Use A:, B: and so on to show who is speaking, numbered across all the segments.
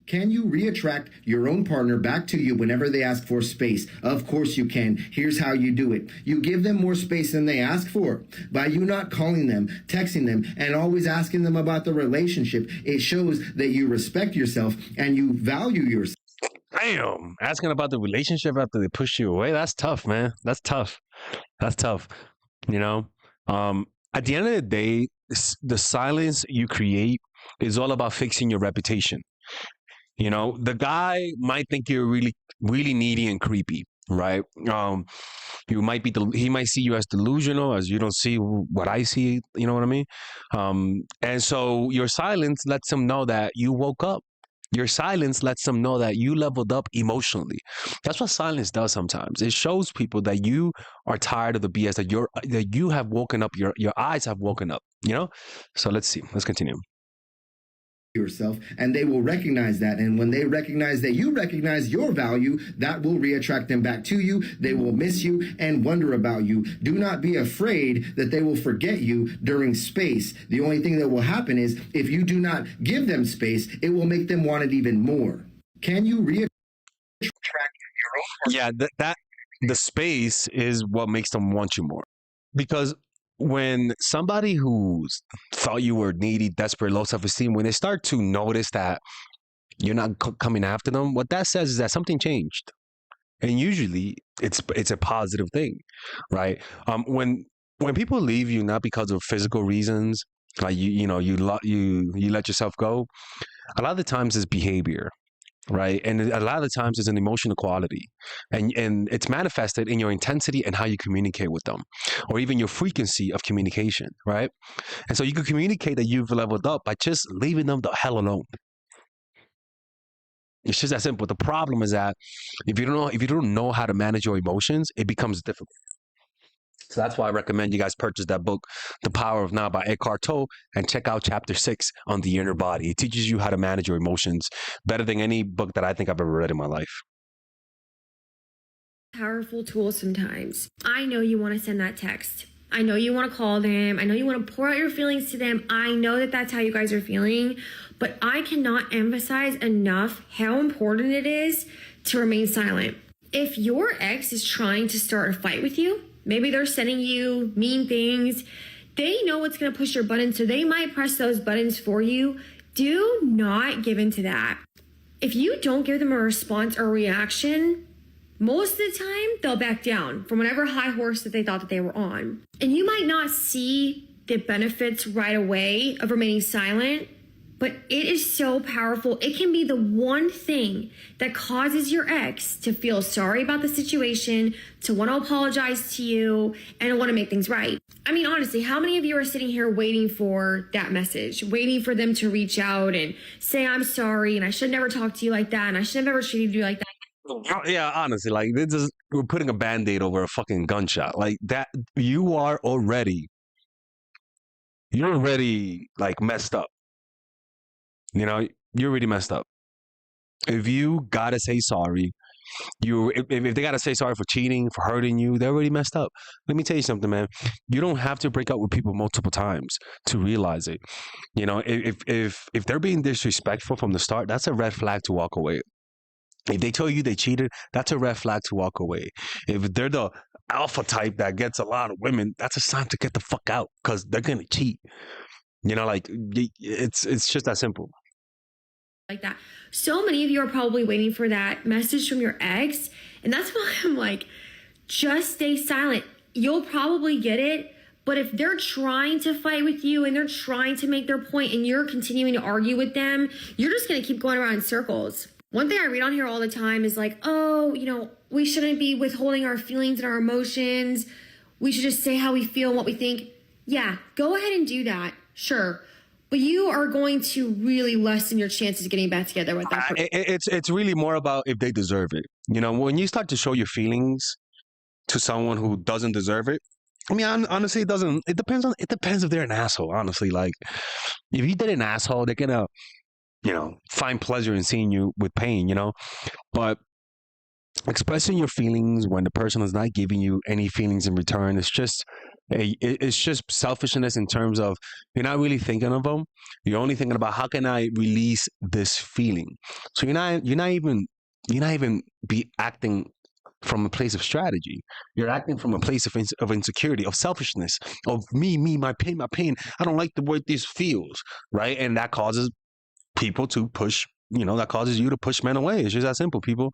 A: Can you reattract your own partner back to you whenever they ask for space? Of course you can. Here's how you do it. You give them more space than they ask for. By you not calling them, texting them, and always asking them about the relationship, it shows that you respect yourself and you value yourself.
B: Damn, asking about the relationship after they push you away, that's tough, man. That's tough. That's tough. You know, at the end of the day, the silence you create is all about fixing your reputation. You know, the guy might think you're really, really needy and creepy, right? You might be, he might see you as delusional, as you don't see what I see. You know what I mean? And so your silence lets him know that you woke up. Your silence lets them know that you leveled up emotionally. That's what silence does sometimes. It shows people that you are tired of the BS, that you have woken up, your eyes have woken up, you know? So let's see. Let's continue.
A: Yourself, and they will recognize that. And when they recognize that you recognize your value, that will reattract them back to you. They will miss you and wonder about you. Do not be afraid that they will forget you during space. The only thing that will happen is if you do not give them space, it will make them want it even more. Can you reattract your own?
B: Yeah, that the space is what makes them want you more. Because when somebody who thought you were needy, desperate, low self-esteem, when they start to notice that you're not coming after them, what that says is that something changed, and usually it's a positive thing, right? When people leave you not because of physical reasons, like you let yourself go, a lot of the times it's behavior. Right. And a lot of the times it's an emotional quality, and it's manifested in your intensity and how you communicate with them, or even your frequency of communication. Right. And so you can communicate that you've leveled up by just leaving them the hell alone. It's just that simple. The problem is that if you don't know how to manage your emotions, it becomes difficult. So that's why I recommend you guys purchase that book, The Power of Now by Eckhart Tolle, and check out chapter 6 on the inner body. It teaches you how to manage your emotions better than any book that I think I've ever read in my life.
C: Powerful tool sometimes. I know you want to send that text. I know you want to call them. I know you want to pour out your feelings to them. I know that that's how you guys are feeling, but I cannot emphasize enough how important it is to remain silent. If your ex is trying to start a fight with you, maybe they're sending you mean things, they know what's going to push your buttons, so they might press those buttons for you. Do not give in to that. If you don't give them a response or reaction, most of the time they'll back down from whatever high horse that they thought that they were on. And you might not see the benefits right away of remaining silent, but it is so powerful. It can be the one thing that causes your ex to feel sorry about the situation, to want to apologize to you, and want to make things right. I mean, honestly, how many of you are sitting here waiting for that message, waiting for them to reach out and say, I'm sorry, and I should never talk to you like that, and I should have never treated you like that?
B: Yeah, honestly, like we're putting a band-aid over a fucking gunshot. Like that, you're already like messed up. You know, you're already messed up. If you gotta say sorry, if they gotta say sorry for cheating, for hurting you, they're already messed up. Let me tell you something, man. You don't have to break up with people multiple times to realize it. You know, if they're being disrespectful from the start, that's a red flag to walk away. If they tell you they cheated, that's a red flag to walk away. If they're the alpha type that gets a lot of women, that's a sign to get the fuck out, because they're gonna cheat. You know, like it's just that simple.
C: Like that. So many of you are probably waiting for that message from your ex, and that's why I'm like, just stay silent. You'll probably get it, but if they're trying to fight with you and they're trying to make their point and you're continuing to argue with them, you're just going to keep going around in circles. One thing I read on here all the time is like, oh, we shouldn't be withholding our feelings and our emotions. We should just say how we feel and what we think. Yeah, go ahead and do that. Sure. But you are going to really lessen your chances of getting back together with that person.
B: It's really more about if they deserve it. You know, when you start to show your feelings to someone who doesn't deserve it, I mean, honestly, it depends if they're an asshole, honestly. Like, if you did an asshole, they're gonna, find pleasure in seeing you with pain, But expressing your feelings when the person is not giving you any feelings in return, it's just It's just selfishness in terms of you're not really thinking of them. You're only thinking about how can I release this feeling. So you're not even be acting from a place of strategy. You're acting from a place of insecurity, of selfishness, of me, my pain, my pain. I don't like the way this feels, right? And that causes people to push. That causes you to push men away. It's just that simple, people.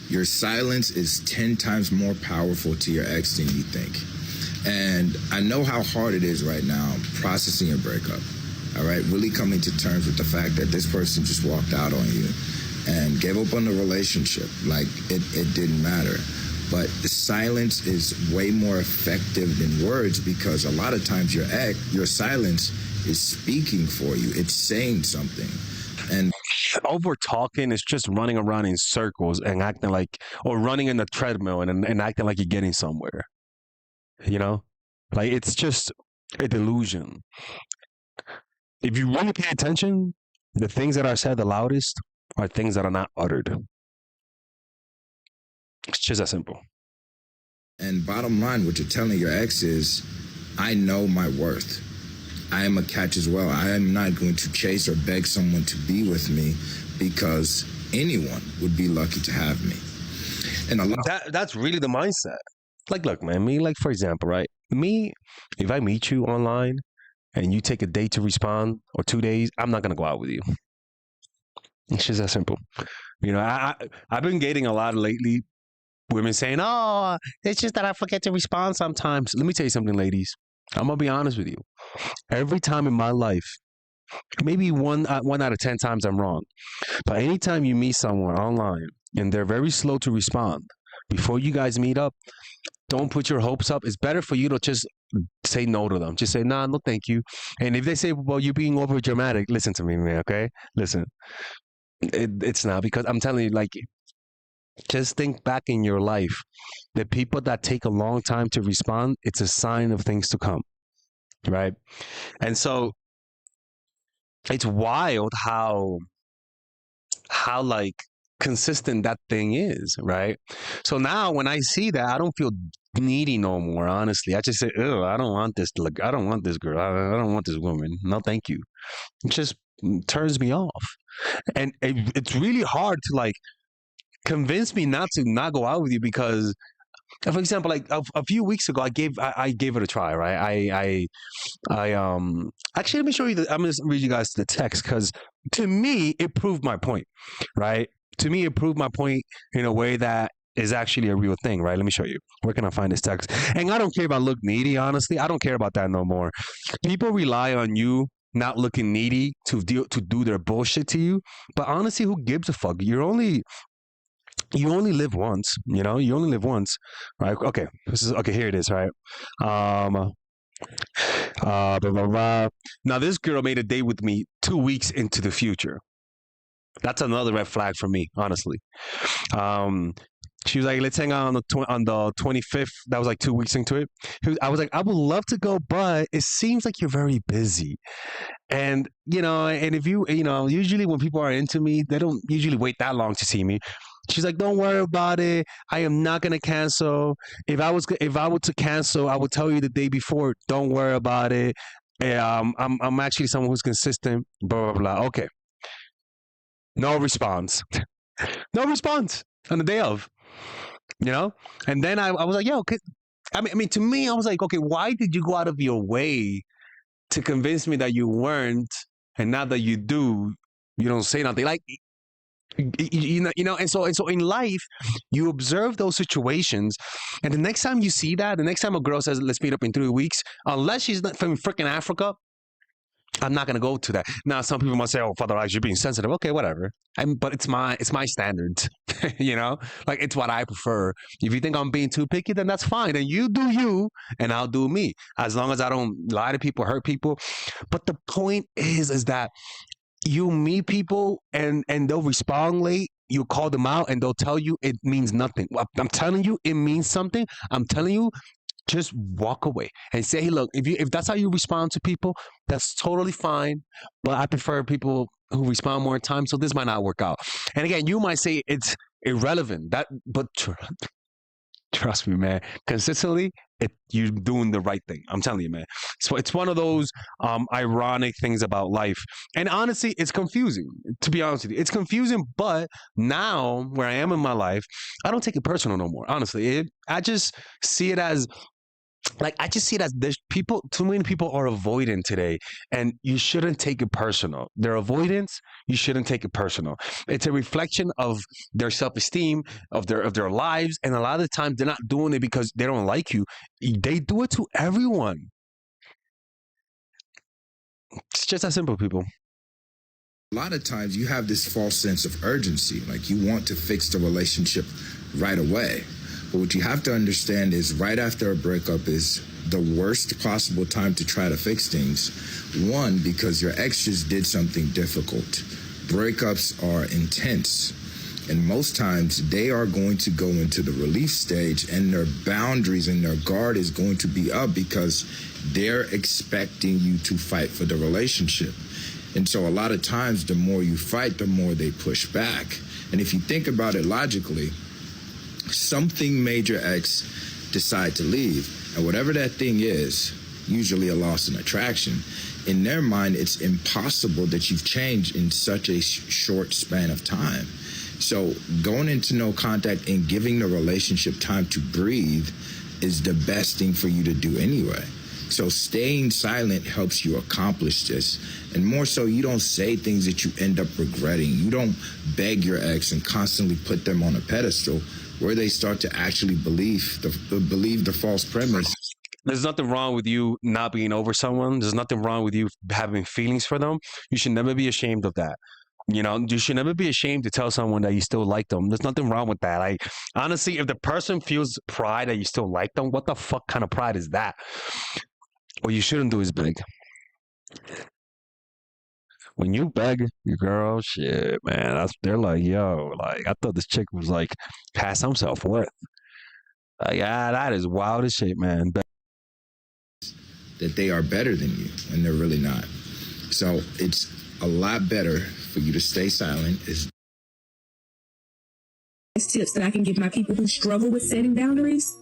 D: Your silence is 10 times more powerful to your ex than you think. And I know how hard it is right now processing your breakup. All right, really coming to terms with the fact that this person just walked out on you and gave up on the relationship. Like it didn't matter. But the silence is way more effective than words, because a lot of times your silence is speaking for you. It's saying something. And
B: Over talking is just running around in circles and acting like, or running in the treadmill and acting like you're getting somewhere. Like it's just a delusion. If you really pay attention, the things that are said the loudest are things that are not uttered. It's just that simple.
D: And bottom line, what you're telling your ex is, I know my worth. I am a catch as well. I am not going to chase or beg someone to be with me, because anyone would be lucky to have me. And
B: That's really the mindset. Like, look, man, for example, right? If I meet you online and you take a day to respond or 2 days, I'm not going to go out with you. It's just that simple. I've been dating a lot lately. Women saying, oh, it's just that I forget to respond sometimes. Let me tell you something, ladies. I'm going to be honest with you. Every time in my life, maybe one out of 10 times I'm wrong, but anytime you meet someone online and they're very slow to respond, before you guys meet up, don't put your hopes up. It's better for you to just say no to them. Just say, nah, no, thank you. And if they say, well, you're being over dramatic, listen to me, man, okay? Listen. It's not, because I'm telling you, like, just think back in your life. The people that take a long time to respond, it's a sign of things to come, right? And so it's wild how like consistent that thing is, right? So now when I see that, I don't feel needy no more, honestly. I just say, oh, I don't want this. Like, I don't want this girl. I don't want this woman. No, thank you. It just turns me off. And it's really hard to like convince me not to not go out with you, because, for example, like a few weeks ago, I gave it a try, right? Actually, let me show you. I'm gonna read you guys the text, because to me it proved my point, right? To me, it proved my point in a way that is actually a real thing, right? Let me show you. Where can I find this text? And I don't care about look needy, honestly. I don't care about that no more. People rely on you not looking needy to do their bullshit to you. But honestly, who gives a fuck? You only live once, you only live once, right? Okay. Here it is, right? Blah, blah, blah. Now this girl made a date with me 2 weeks into the future. That's another red flag for me, honestly. She was like, let's hang out on the 25th. That was like 2 weeks into it. I was like, I would love to go, but it seems like you're very busy. And, and if usually when people are into me, they don't usually wait that long to see me. She's like, don't worry about it. I am not going to cancel. If I were to cancel, I would tell you the day before. Don't worry about it. I'm actually someone who's consistent, blah, blah, blah. Okay. No response. No response on the day of, And then I was like, yo, I mean, to me, I was like, okay, why did you go out of your way to convince me that you weren't, and now that you do, you don't say nothing? Like, and so in life, you observe those situations, and the next time you see that, the next time a girl says, let's meet up in 3 weeks, unless she's not from freaking Africa, I'm not gonna go to that. Now, some people might say, "Oh, Father Alex, you're being sensitive." Okay, whatever. But it's my standards, you know. Like it's what I prefer. If you think I'm being too picky, then that's fine. Then you do you, and I'll do me. As long as I don't lie to people, hurt people. But the point is that you meet people and they'll respond late. You call them out, and they'll tell you it means nothing. I'm telling you, it means something. I'm telling you, just walk away and say, hey, look, if that's how you respond to people, that's totally fine. But I prefer people who respond more time, so this might not work out. And again, you might say it's irrelevant. But trust me, man, consistently, you're doing the right thing. I'm telling you, man. So it's one of those ironic things about life. And honestly, it's confusing, to be honest with you. It's confusing, but now where I am in my life, I don't take it personal no more. Honestly, I just see it as there's too many people are avoidant today, and you shouldn't take it personal. Their avoidance, you shouldn't take it personal. It's a reflection of their self-esteem, of their lives, and a lot of the time they're not doing it because they don't like you. They do it to everyone. It's just that simple, people.
D: A lot of times you have this false sense of urgency, like you want to fix the relationship right away. But what you have to understand is right after a breakup is the worst possible time to try to fix things. One, because your ex just did something difficult. Breakups are intense. And most times they are going to go into the relief stage, and their boundaries and their guard is going to be up because they're expecting you to fight for the relationship. And so a lot of times the more you fight, the more they push back. And if you think about it logically, something made your ex decide to leave. And whatever that thing is, usually a loss in attraction, in their mind, it's impossible that you've changed in such a short span of time. So going into no contact and giving the relationship time to breathe is the best thing for you to do anyway. So staying silent helps you accomplish this. And more so, you don't say things that you end up regretting. You don't beg your ex and constantly put them on a pedestal where they start to actually believe the false premise.
B: There's nothing wrong with you not being over someone. There's nothing wrong with you having feelings for them. You should never be ashamed of that. You know, you should never be ashamed to tell someone that you still like them. There's nothing wrong with that. Like, honestly, if the person feels pride that you still like them, what the fuck kind of pride is that? What you shouldn't do is beg. When you beg your girl, shit, man, they're like, yo, like, I thought this chick was like, has some self-worth. Like, yeah, that is wild as shit, man.
D: That they are better than you, and they're really not. So it's a lot better for you to stay silent.
E: Tips that I can give my people who struggle with setting boundaries,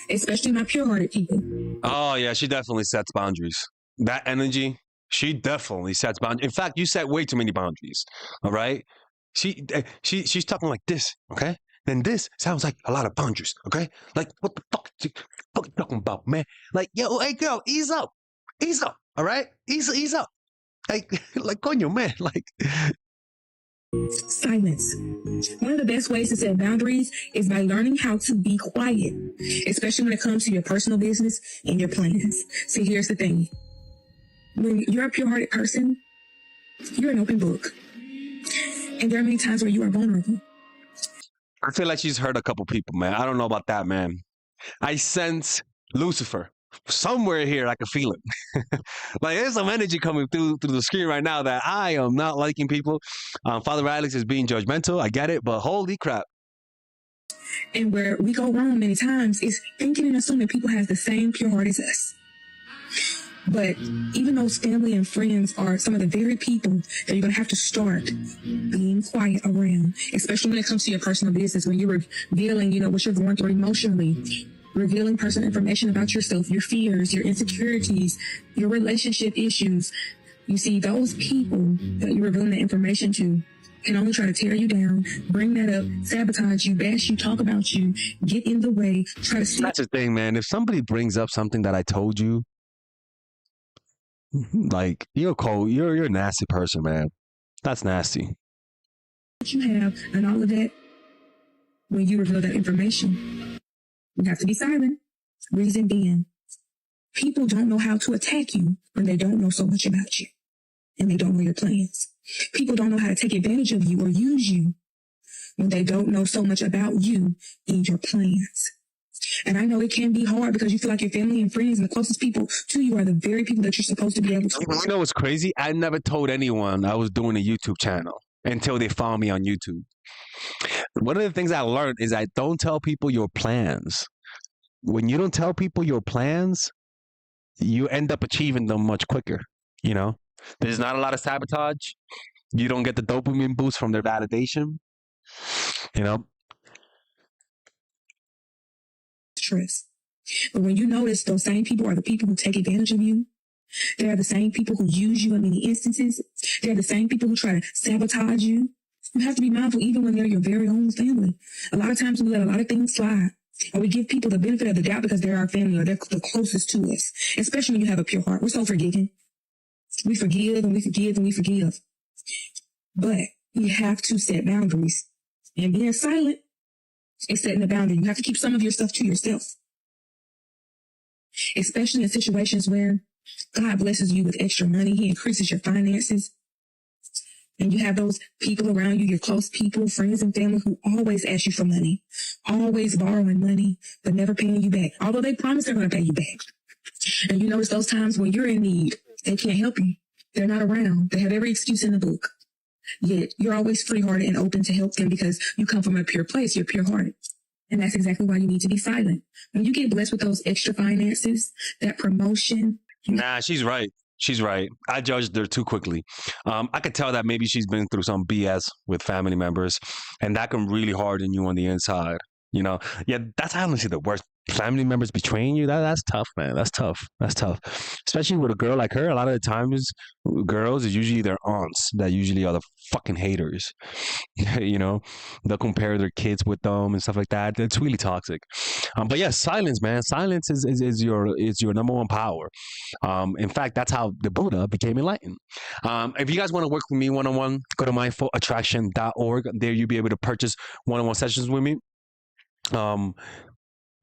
E: especially my pure-hearted people.
B: Oh, yeah, she definitely sets boundaries. That energy, she definitely sets boundaries. In fact, you set way too many boundaries, all right? She's talking like this, okay? Then this sounds like a lot of boundaries, okay? Like, what the fuck are you talking about, man? Like, yo, hey, girl, ease up, all right? Ease up. Like coño, man, like.
E: Silence. One of the best ways to set boundaries is by learning how to be quiet, especially when it comes to your personal business and your plans. See, here's the thing. When you're a pure-hearted person, you're an open book. And there are many times where you are vulnerable.
B: I feel like she's hurt a couple people, man. I don't know about that, man. I sense Lucifer. Somewhere here, I can feel it. Like, there's some energy coming through the screen right now that I am not liking, people. Father Alex is being judgmental. I get it, but holy crap.
E: And where we go wrong many times is thinking and assuming people have the same pure heart as us. But even those family and friends are some of the very people that you're going to have to start being quiet around, especially when it comes to your personal business, when you're revealing, what you're going through emotionally, revealing personal information about yourself, your fears, your insecurities, your relationship issues. You see, those people that you're revealing that information to can only try to tear you down, bring that up, sabotage you, bash you, talk about you, get in the way, try to...
B: That's the thing, man. If somebody brings up something that I told you, like, you're cold, you're a nasty person, man. That's nasty.
E: What you have and all of that, when you reveal that information, you have to be silent. Reason being, people don't know how to attack you when they don't know so much about you. and they don't know your plans. People don't know how to take advantage of you or use you when they don't know so much about you and your plans. And I know it can be hard because you feel like your family and friends and the closest people to you are the very people that you're supposed to be able to.
B: You know what's crazy? I never told anyone I was doing a YouTube channel until they found me on YouTube. One of the things I learned is I don't tell people your plans. When you don't tell people your plans, you end up achieving them much quicker. You know, there's not a lot of sabotage. You don't get the dopamine boost from their validation. You know,
E: Stress. But when you notice those same people are the people who take advantage of you, they are the same people who use you in many instances. They're the same people who try to sabotage you. You have to be mindful even when they're your very own family. A lot of times we let a lot of things slide. Or we give people the benefit of the doubt because they're our family or they're the closest to us. Especially when you have a pure heart. We're so forgiving. We forgive and we forgive and we forgive. But you have to set boundaries. And being silent is setting a boundary. You have to keep some of your stuff to yourself. Especially in situations where God blesses you with extra money. He increases your finances. And you have those people around you, your close people, friends and family who always ask you for money, always borrowing money, but never paying you back. Although they promise they're going to pay you back. And you notice those times when you're in need, they can't help you. They're not around. They have every excuse in the book. Yet you're always free-hearted and open to help them because you come from a pure place. You're pure-hearted. And that's exactly why you need to be silent. When you get blessed with those extra finances, that promotion.
B: nah, she's right. She's right. I judged her too quickly. I could tell that maybe she's been through some BS with family members, and that can really harden you on the inside. You know, yeah, that's honestly the worst. Family members betraying you, that's tough, man. That's tough. That's tough. Especially with a girl like her. A lot of the times, girls is usually their aunts that usually are the fucking haters. You know, they'll compare their kids with them and stuff like that. It's really toxic. But yeah, silence, man. Silence is your number one power. In fact, that's how the Buddha became enlightened. If you guys want to work with me one-on-one, go to mindfulattraction.org. There you'll be able to purchase one-on-one sessions with me.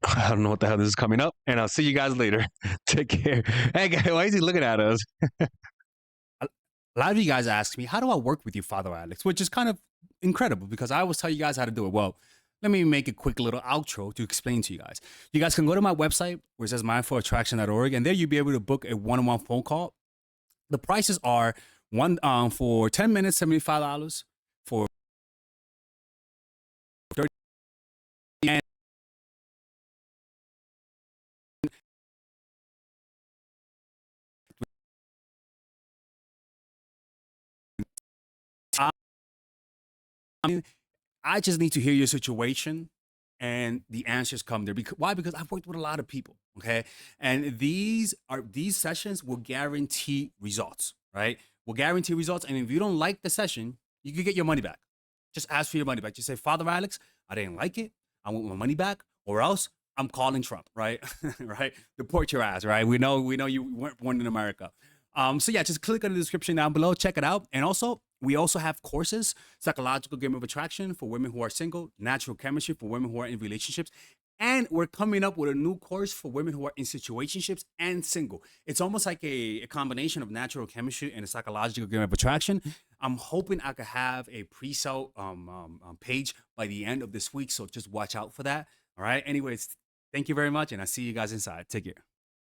B: I don't know what the hell this is coming up, and I'll see you guys later. Take care. Hey, guy, why is he looking at us?
F: A lot of you guys ask me, how do I work with you, Father Alex? Which is kind of incredible because I always tell you guys how to do it. Well, let me make a quick little outro to explain to you guys. You guys can go to my website where it says mindfulattraction.org, and there you'll be able to book a one-on-one phone call. The prices are for 10 minutes, $75, for 30 and I just need to hear your situation and the answers come there. Why? Because I've worked with a lot of people, okay? And these sessions will guarantee results, right? Will guarantee results. And if you don't like the session, you can get your money back. Just ask for your money back. Just say, Father Alex, I didn't like it. I want my money back, or else I'm calling Trump, right? Right? Deport your ass, right? We know you weren't born in America. So yeah, just click on the description down below, check it out. And also, we also have courses: psychological game of attraction for women who are single, natural chemistry for women who are in relationships, and we're coming up with a new course for women who are in situationships and single. It's almost like a combination of natural chemistry and a psychological game of attraction. I'm hoping I could have a pre-sale page by the end of this week, so just watch out for that. All right. Anyways, thank you very much, and I'll see you guys inside. Take care.